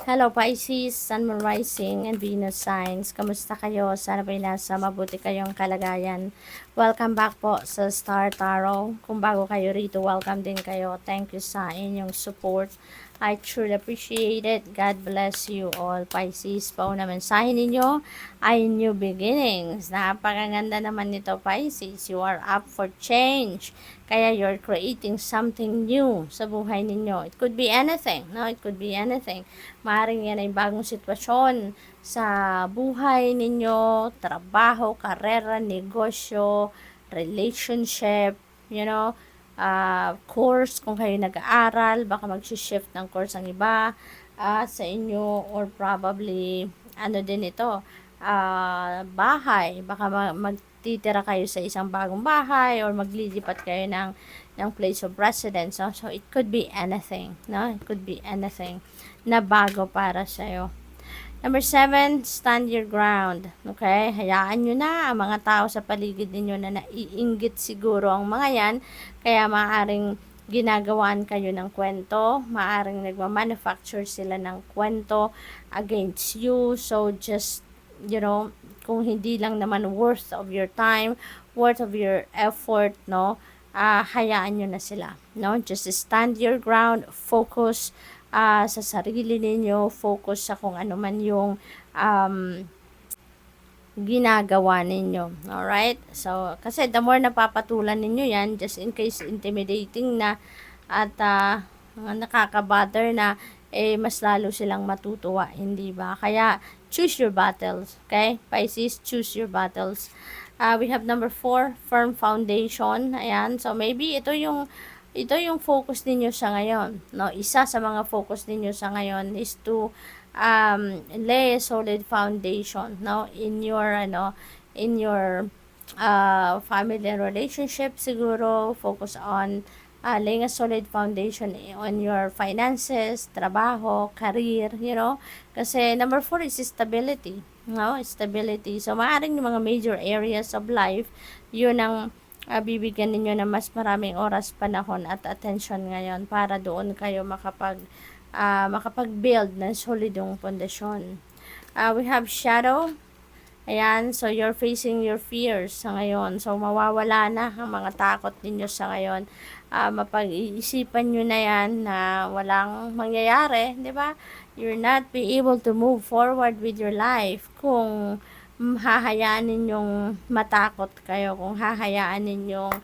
Hello Pisces, Sun, Moon, Rising, and Venus signs. Kamusta kayo? Sana ba'y nasa mabuti kayong kalagayan. Welcome back po sa Star Tarot. Kung bago kayo rito, welcome din kayo. Thank you sa inyong support. I truly appreciate it. God bless you all. Pisces, pauna mensahe ninyo ay new beginnings. Napakaganda naman nito Pisces. You are up for change. Kaya you're creating something new sa buhay ninyo. It could be anything. No, it could be anything. Maaaring yan ay bagong sitwasyon sa buhay ninyo, trabaho, karera, negosyo, relationship, course, kung kayo nag-aaral, baka mag-shift ng course ang iba sa inyo, or probably, ano din ito, bahay, baka magtitira kayo sa isang bagong bahay, or maglilipat kayo ng place of residence, no? So it could be anything, no? It could be anything na bago para sa'yo. Number 7, stand your ground. Okay? Hayaan nyo na ang mga tao sa paligid ninyo na naiinggit siguro ang mga yan. Kaya maaaring ginagawaan kayo ng kwento. Maaaring nagmamanufacture sila ng kwento against you. So, just, kung hindi lang naman worth of your time, worth of your effort, no? Hayaan nyo na sila. No? Just stand your ground, focus sa sarili ninyo, focus sa kung ano man yung ginagawa ninyo. Alright? So, kasi the more napapatulan ninyo yan, just in case intimidating na at nakaka-bother na, mas lalo silang matutuwa, hindi ba? Kaya, choose your battles. Okay? Pisces, choose your battles. We have number 4, firm foundation. Ayan. So, maybe ito yung focus ninyo sa ngayon, no? Isa sa mga focus ninyo sa ngayon is to lay a solid foundation, no, in your family and relationship. Siguro focus on laying a solid foundation on your finances, trabaho, career, kasi number 4 is stability, no? Stability. So maaring yung mga major areas of life, yun ang bibigyan ninyo ng mas maraming oras, panahon at attention ngayon para doon kayo makapag-build ng solidong pundasyon. We have shadow. Ayan, so you're facing your fears sa ngayon. So mawawala na ang mga takot ninyo sa ngayon. Mapag-iisipan nyo na yan na walang mangyayari, di ba? You're not be able to move forward with your life kung hahayaan ninyong matakot kayo, kung hahayaan ninyong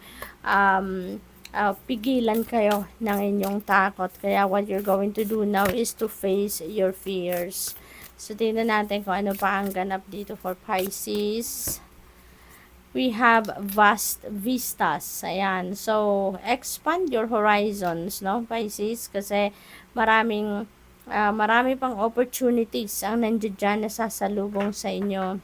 pigilan kayo ng inyong takot. Kaya what you're going to do now is to face your fears. So, tingnan natin kung ano pa ang ganap dito for Pisces. We have vast vistas. Ayan. So, expand your horizons, no, Pisces? Kasi marami pang opportunities ang nandiyan na sasalubong sa inyo,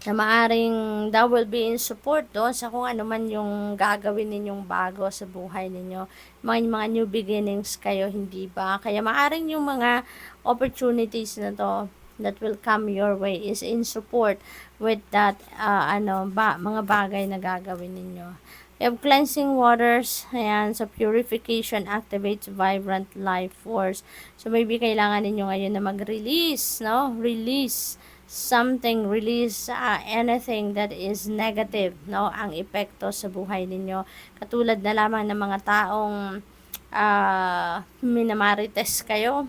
na maaring that will be in support sa kung ano man yung gagawin ninyong bago sa buhay ninyo. Mga new beginnings kayo, hindi ba? Kaya maaring yung mga opportunities na to that will come your way is in support with that mga bagay na gagawin ninyo. We have cleansing waters. Ayan, so purification activates vibrant life force. So maybe kailangan ninyo ngayon na mag-release, no? Release something, release anything that is negative, no, ang epekto sa buhay ninyo. Katulad na lamang ng mga taong minamarites kayo,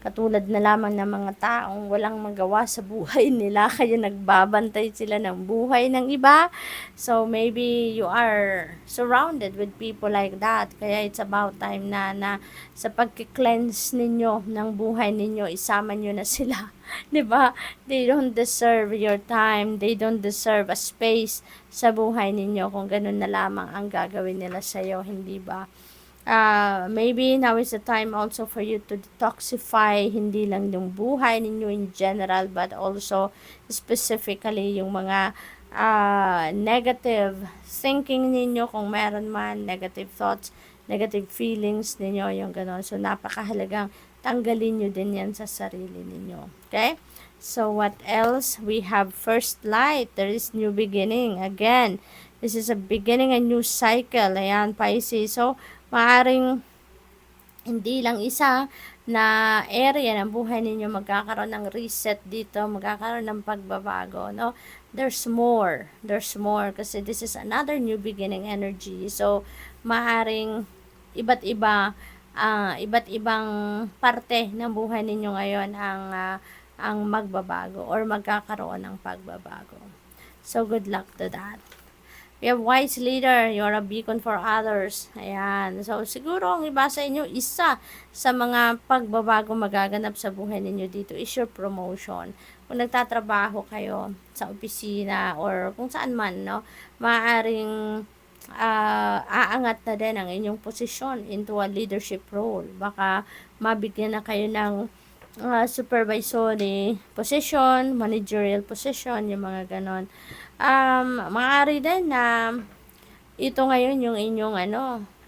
katulad na lamang ng mga taong walang magawa sa buhay nila, kaya nagbabantay sila ng buhay ng iba. So maybe you are surrounded with people like that. Kaya it's about time na sa pagki-cleanse ninyo ng buhay ninyo, isama nyo na sila. 'Di ba? They don't deserve your time. They don't deserve a space sa buhay ninyo kung ganun na lamang ang gagawin nila sa iyo, hindi ba? Maybe now is the time also for you to detoxify, hindi lang yung buhay ninyo in general, but also specifically yung mga negative thinking ninyo, kung meron man, negative thoughts, negative feelings ninyo, yung gano'n. So, napakahalagang tanggalin nyo din yan sa sarili ninyo. Okay? So, what else? We have first light. There is new beginning. Again, this is a beginning, a new cycle. Ayan, Pisces. So, maaring hindi lang isa, na area ng buhay ninyo, magkakaroon ng reset dito, magkakaroon ng pagbabago, no? There's more kasi this is another new beginning energy. So maaring iba't ibang parte ng buhay ninyo ngayon ang magbabago or magkakaroon ng pagbabago. So good luck to that. We have wise leader, you're a beacon for others. Ayan. So, siguro ang iba sa inyo, isa sa mga pagbabago magaganap sa buhay ninyo dito is your promotion. Kung nagtatrabaho kayo sa opisina or kung saan man, no, maaaring aangat na din ang inyong posisyon into a leadership role. Baka mabigyan na kayo ng supervisory position, managerial position, yung mga ganon. Maaari din na ito ngayon yung inyong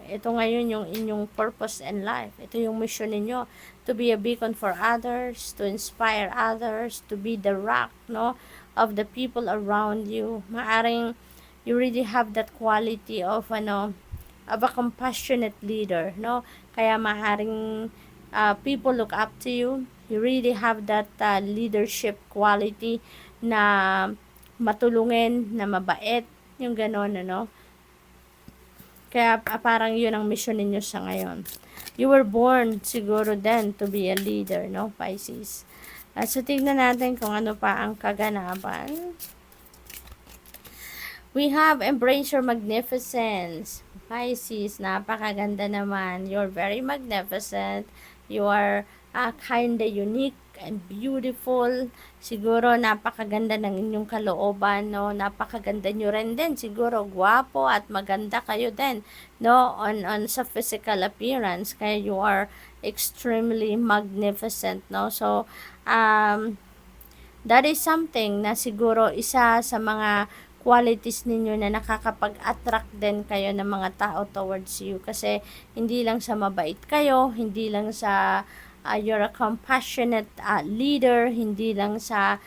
ito ngayon yung inyong purpose in life. Ito yung mission ninyo, to be a beacon for others, to inspire others, to be the rock, no, of the people around you. Maaring you really have that quality of of a compassionate leader, no? Kaya maaring people look up to you. You really have that leadership quality na matulungin, na mabait, yung gano'n, Kaya parang yun ang mission ninyo sa ngayon. You were born siguro then to be a leader, no, Pisces. So, tignan natin kung ano pa ang kaganapan. We have embrace your magnificence. Pisces, napakaganda naman. You're very magnificent. You are kinda unique and beautiful. Siguro napakaganda ng inyong kalooban, no? Napakaganda nyo rin din. Siguro gwapo at maganda kayo din, no? On sa physical appearance. Kaya you are extremely magnificent, no? So, that is something na siguro isa sa mga qualities ninyo na nakakapag-attract din kayo ng mga tao towards you. Kasi hindi lang sa mabait kayo, hindi lang sa you're a compassionate leader, hindi lang sa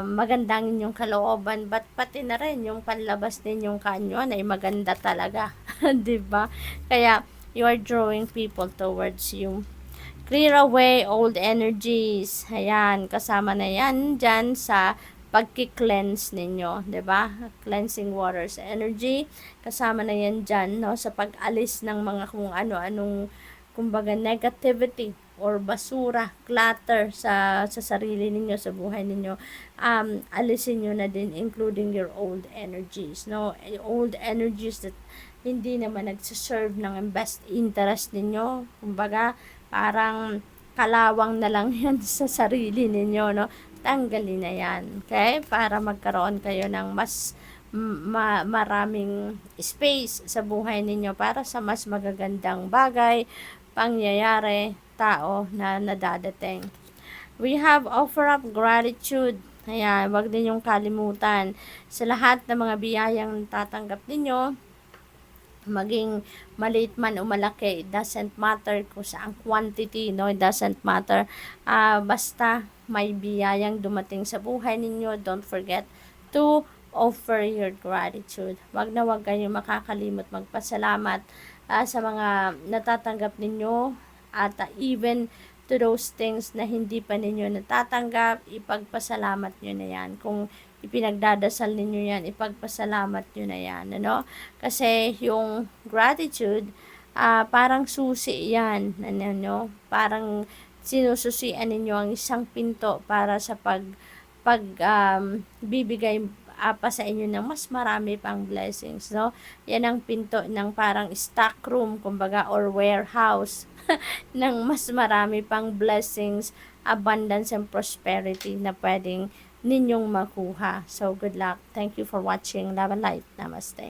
magandang inyong kalooban, but pati na rin yung panlabas ninyong kanyon ay maganda talaga. 'Di ba? Kaya you are drawing people towards you. Clear away old energies. Ayan, kasama na yan dyan sa pagki-cleanse ninyo, 'di ba? Cleansing waters energy, kasama na yan dyan, no, sa pag-alis ng mga kung ano-anong kumbaga negativity or basura, clutter sa sarili ninyo, sa buhay ninyo. Alisin nyo na din, including your old energies, no? Old energies that hindi naman nagsiserve ng best interest ninyo. Kumbaga, parang kalawang na lang yan sa sarili ninyo, no? Tanggalin na yan, okay? Para magkaroon kayo ng mas maraming space sa buhay ninyo para sa mas magagandang bagay, pangyayari, tao na nadadating. We have offer up gratitude. Ayan, wag din yung kalimutan sa lahat ng mga biyayang tatanggap ninyo, maging maliit man o malaki, it doesn't matter kung saan quantity, no, it doesn't matter. Basta may biyayang dumating sa buhay ninyo, don't forget to offer your gratitude. Wag na wag kayo makakalimot magpasalamat sa mga natatanggap ninyo, at even to those things na hindi pa ninyo natatanggap, ipagpasalamat nyo na yan. Kung ipinagdadasal ninyo yan, ipagpasalamat nyo na yan, ano? Kasi yung gratitude, parang susi yan, parang sinususian ninyo ang isang pinto para sa bibigay pa sa inyo ng mas marami pang blessings, no? Yan ang pinto ng parang stock room, kumbaga, or warehouse ng mas marami pang blessings, abundance, and prosperity na pwedeng ninyong makuha. So, good luck. Thank you for watching. Love and light. Namaste.